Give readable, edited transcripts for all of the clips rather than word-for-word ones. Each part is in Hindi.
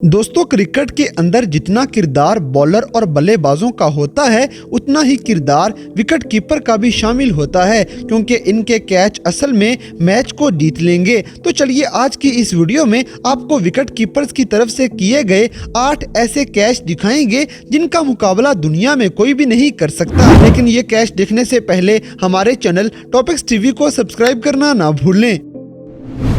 दोस्तों, क्रिकेट के अंदर जितना किरदार बॉलर और बल्लेबाजों का होता है उतना ही किरदार विकेट कीपर का भी शामिल होता है, क्योंकि इनके कैच असल में मैच को जीत लेंगे। तो चलिए आज की इस वीडियो में आपको विकेट कीपर्स की तरफ से किए गए 8 ऐसे कैच दिखाएंगे जिनका मुकाबला दुनिया में कोई भी नहीं कर सकता। लेकिन ये कैच देखने से पहले हमारे चैनल टॉपिक्स टीवी को सब्सक्राइब करना ना भूलें।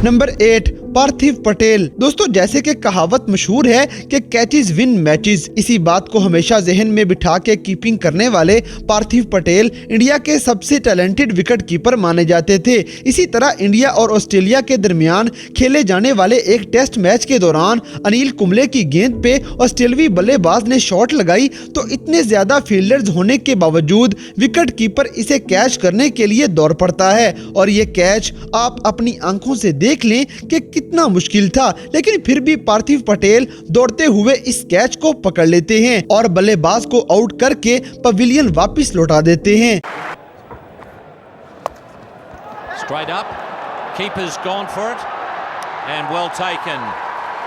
नंबर 8, पार्थिव पटेल। दोस्तों, जैसे कि कहावत मशहूर है कि कैचेस विन मैचेस, इसी बात को हमेशा जहन में बिठा के कीपिंग करने वाले पार्थिव पटेल इंडिया के सबसे टैलेंटेड विकेट कीपर माने जाते थे। इसी तरह इंडिया और ऑस्ट्रेलिया के दरमियान खेले जाने वाले एक टेस्ट मैच के दौरान अनिल कुंबले की गेंद पे ऑस्ट्रेलियावी बल्लेबाज ने शॉट लगाई तो इतने ज्यादा फील्डर्स होने के बावजूद विकेट कीपर इसे कैच करने के लिए दौड़ पड़ता है। और ये कैच आप अपनी आंखों से देख लें कि कितना मुश्किल था, लेकिन फिर भी पार्थिव पटेल दौड़ते हुए इस कैच को पकड़ लेते हैं और बल्लेबाज को आउट करके पवेलियन वापस लौटा देते हैं। Straight up, keeper's gone for it and well taken.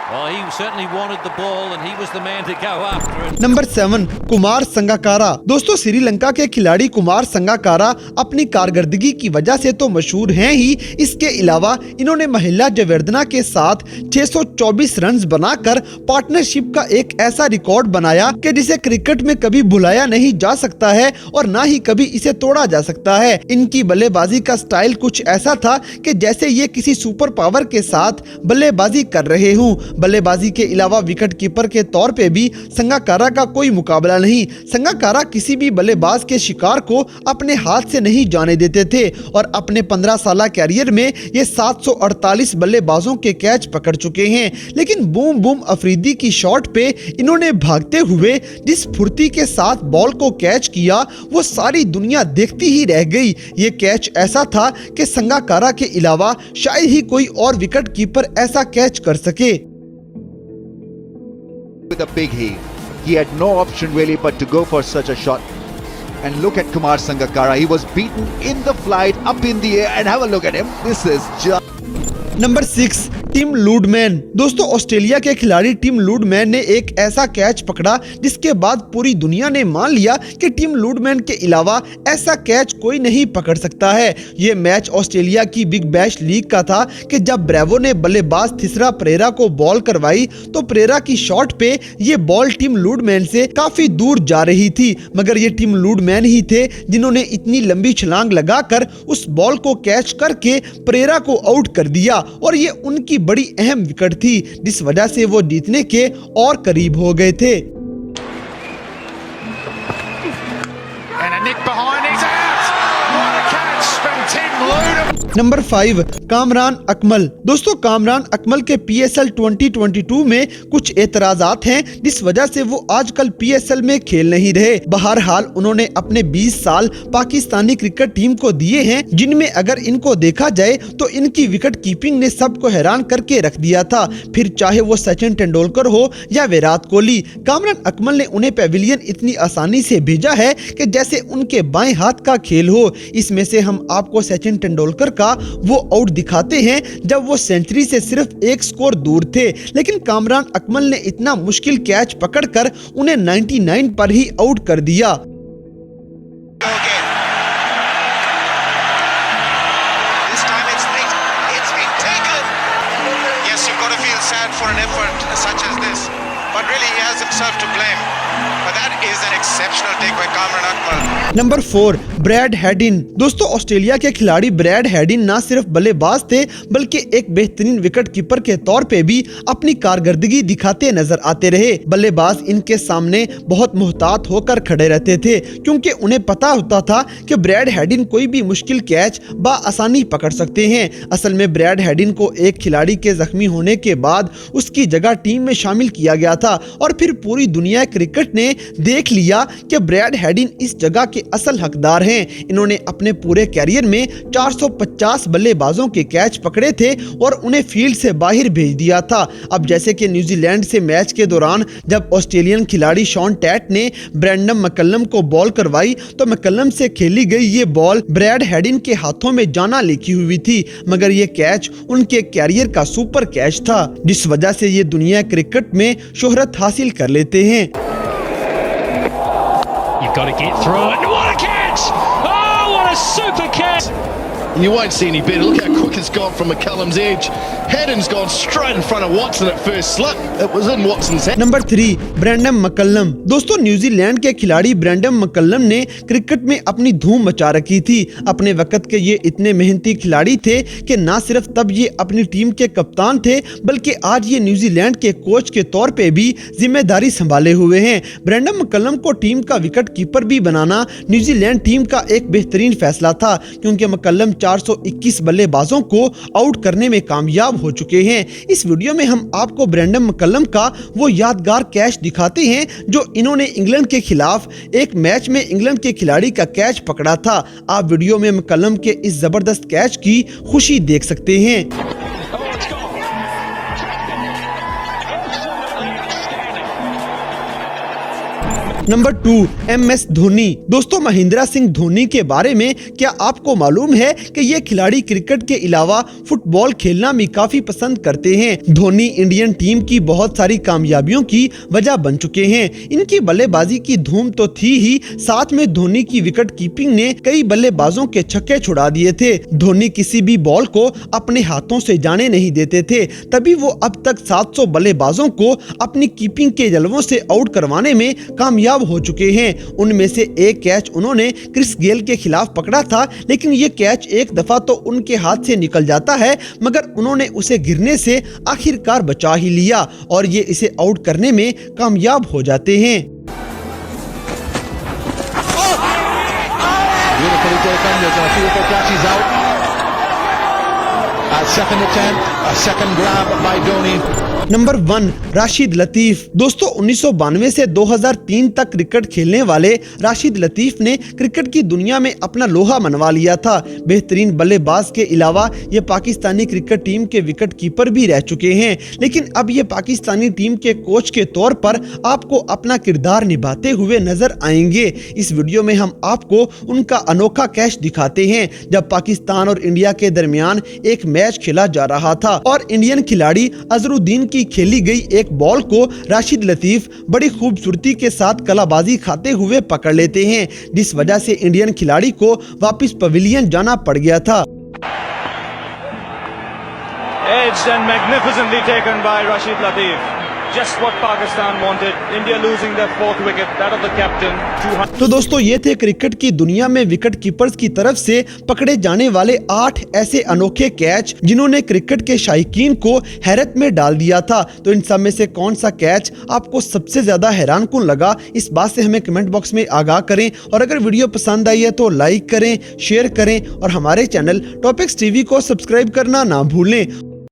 Well, he certainly wanted the ball and he was the man to go after it. Number 7, Kumar Sangakkara. दोस्तों, श्रीलंका के खिलाड़ी कुमार संगाकारा अपनी कारकर्दगी की वजह से तो मशहूर हैं ही, इसके अलावा इन्होंने महिला जयवर्धना के साथ 624 रन्स बनाकर पार्टनरशिप का एक ऐसा रिकॉर्ड बनाया कि जिसे क्रिकेट में कभी भुलाया नहीं जा सकता है और ना ही कभी इसे तोड़ा जा सकता है। इनकी बल्लेबाजी का स्टाइल कुछ ऐसा था कि जैसे ये किसी सुपर पावर के साथ बल्लेबाजी कर रहे हों। बल्लेबाजी के अलावा विकेट कीपर के तौर पे भी संगाकारा का कोई मुकाबला नहीं। संगाकारा किसी भी बल्लेबाज के शिकार को अपने हाथ से नहीं जाने देते थे और अपने 15 साल कैरियर में ये 748 बल्लेबाजों के कैच पकड़ चुके हैं। लेकिन बूम बूम अफरीदी की शॉट पे इन्होंने भागते हुए जिस फुर्ती के साथ बॉल को कैच किया वो सारी दुनिया देखती ही रह गई। ये कैच ऐसा था कि संगाकारा के अलावा शायद ही कोई और विकेट कीपर ऐसा कैच कर सके। With a big heave, he had no option really but to go for such a shot. And look at Kumar Sangakkara, he was beaten in the flight, up in the air, and have a look at him. This is just... number 6, Tim Ludeman. दोस्तों, ऑस्ट्रेलिया के खिलाड़ी टिम लूडमैन ने एक ऐसा कैच पकड़ा जिसके बाद पूरी दुनिया ने मान लिया कि टिम लूडमैन के अलावा ऐसा कैच कोई नहीं पकड़ सकता है। ये मैच ऑस्ट्रेलिया की बिग बैश लीग का था कि जब ब्रेवो ने बल्लेबाज थिसरा परेरा को बॉल करवाई तो परेरा की शॉट पे ये बॉल टिम लूडमैन से काफी दूर जा रही थी, मगर ये टिम लूडमैन ही थे जिन्होंने इतनी लंबी छलांग लगाकर उस बॉल को कैच करके परेरा को आउट कर दिया और ये उनकी बड़ी अहम विकेट थी, जिस वजह से वो जीतने के और करीब हो गए थे। नंबर 5, कामरान अकमल। दोस्तों, कामरान अकमल के PSL 2022 में कुछ एतराजात हैं जिस वजह से वो आजकल PSL में खेल नहीं रहे। बहरहाल उन्होंने अपने 20 साल पाकिस्तानी क्रिकेट टीम को दिए हैं, जिनमें अगर इनको देखा जाए तो इनकी विकेट कीपिंग ने सबको हैरान करके रख दिया था, फिर चाहे वो सचिन तेंदुलकर हो या विराट कोहली। कामरान अकमल ने उन्हें पवेलियन इतनी आसानी से भेजा है कि जैसे उनके बाएं हाथ का खेल हो। इसमें से हम आपको सचिन तेंदुलकर का वो आउट दिखाते हैं जब वो सेंचुरी से सिर्फ एक स्कोर दूर थे, लेकिन कामरान अकमल ने इतना मुश्किल कैच पकड़कर उन्हें 99 पर ही आउट कर दिया। Number 4, Brad Haddin. दोस्तों, ऑस्ट्रेलिया के खिलाड़ी ब्रैड हेडिन ना सिर्फ बल्लेबाज थे बल्कि एक बेहतरीन विकेट कीपर के तौर पे भी अपनी कारकर्दगी दिखाते नजर आते रहे। बल्लेबाज इनके सामने बहुत मुहतात होकर खड़े रहते थे क्योंकि उन्हें पता होता था कि ब्रैड हेडिन कोई भी मुश्किल कैच बआसानी पकड़ सकते हैं। असल में ब्रैड हेडिन को एक खिलाड़ी के जख्मी होने के बाद उसकी जगह टीम में शामिल किया गया था और फिर पूरी दुनिया क्रिकेट ने देख लिया कि ब्रैड हेडिन इस जगह के असल हकदार हैं। इन्होंने अपने पूरे कैरियर में 450 बल्लेबाजों के कैच पकड़े थे और उन्हें फील्ड से बाहर भेज दिया था। अब जैसे कि न्यूजीलैंड से मैच के दौरान जब ऑस्ट्रेलियन खिलाड़ी शॉन टैट ने ब्रैंडम मैकलम को बॉल करवाई तो मैकलम से खेली गई ये बॉल ब्रैड हेडिन के हाथों में जाना लिखी हुई थी, मगर ये कैच उनके कैरियर का सुपर कैच था, जिस वजह से ये दुनिया क्रिकेट में शोहरत हासिल कर लेते हैं। You won't see any better. Look how quick it's gone from McCullum's edge. Headin's gone straight in front of Watson at first slip. It was in Watson's hand. Number 3, Brandon McCullum. दोस्तों, न्यूजीलैंड के खिलाड़ी ब्रैंडम मैकलम ने क्रिकेट में अपनी धूम मचा रखी थी। अपने वक्त के ये इतने मेहनती खिलाड़ी थे कि ना सिर्फ तब ये अपनी टीम के कप्तान थे, बल्कि आज ये न्यूजीलैंड के कोच के तौर पे भी जिम्मेदारी संभाले हुए हैं। ब्रैंडम मैकलम को टीम का विकेट कीपर भी बनाना न्यूजीलैंड टीम का एक बेहतरीन फैसला था, क्योंकि मैकलम 421 बल्लेबाजों को आउट करने में कामयाब हो चुके हैं। इस वीडियो में हम आपको ब्रैंडम मैकलम का वो यादगार कैच दिखाते हैं जो इन्होंने इंग्लैंड के खिलाफ एक मैच में इंग्लैंड के खिलाड़ी का कैच पकड़ा था। आप वीडियो में मैकलम के इस जबरदस्त कैच की खुशी देख सकते हैं। Number 2, MS Dhoni. दोस्तों, महेंद्र सिंह धोनी के बारे में क्या आपको मालूम है कि ये खिलाड़ी क्रिकेट के अलावा फुटबॉल खेलना भी काफी पसंद करते हैं। धोनी इंडियन टीम की बहुत सारी कामयाबियों की वजह बन चुके हैं। इनकी बल्लेबाजी की धूम तो थी ही, साथ में धोनी की विकेट कीपिंग ने कई बल्लेबाजों के छक्के छुड़ा दिए थे। धोनी किसी भी बॉल को अपने हाथों से जाने नहीं देते थे, तभी वो अब तक 700 बल्लेबाजों को अपनी कीपिंग के जलवों से आउट करवाने में कामयाब हो चुके हैं। उनमें से एक कैच उन्होंने क्रिस गेल के खिलाफ पकड़ा था, लेकिन ये कैच एक दफा तो उनके हाथ से निकल जाता है, मगर उन्होंने उसे गिरने से आखिरकार बचा ही लिया और ये इसे आउट करने में कामयाब हो जाते हैं। नंबर 1, राशिद लतीफ। दोस्तों, 1992 से 2003 तक क्रिकेट खेलने वाले राशिद लतीफ ने क्रिकेट की दुनिया में अपना लोहा मनवा लिया था। बेहतरीन बल्लेबाज के अलावा ये पाकिस्तानी क्रिकेट टीम के विकेट कीपर भी रह चुके हैं, लेकिन अब ये पाकिस्तानी टीम के कोच के तौर पर आपको अपना किरदार निभाते हुए नजर आएंगे। इस वीडियो में हम आपको उनका अनोखा कैच दिखाते हैं जब पाकिस्तान और इंडिया के दरमियान एक मैच खेला जा रहा था और इंडियन खिलाड़ी अजरुद्दीन की खेली गई एक बॉल को राशिद लतीफ बड़ी खूबसूरती के साथ कलाबाजी खाते हुए पकड़ लेते हैं, जिस वजह से इंडियन खिलाड़ी को वापस पवेलियन जाना पड़ गया था। Edged and magnificently taken by Rashid Latif. Just what Pakistan wanted. India losing their 4th wicket, that of the captain. तो दोस्तों, ये थे क्रिकेट की दुनिया में विकेट कीपर्स की तरफ से पकड़े जाने वाले 8 ऐसे अनोखे कैच जिन्होंने क्रिकेट के शायकीन को हैरत में डाल दिया था। तो इन सब में से कौन सा कैच आपको सबसे ज्यादा हैरानकुन लगा, इस बात से हमें कमेंट बॉक्स में आगाह करें। और अगर वीडियो पसंद आई है तो लाइक करें, शेयर करें और हमारे चैनल टॉपिक्स टीवी को सब्सक्राइब करना ना भूलें।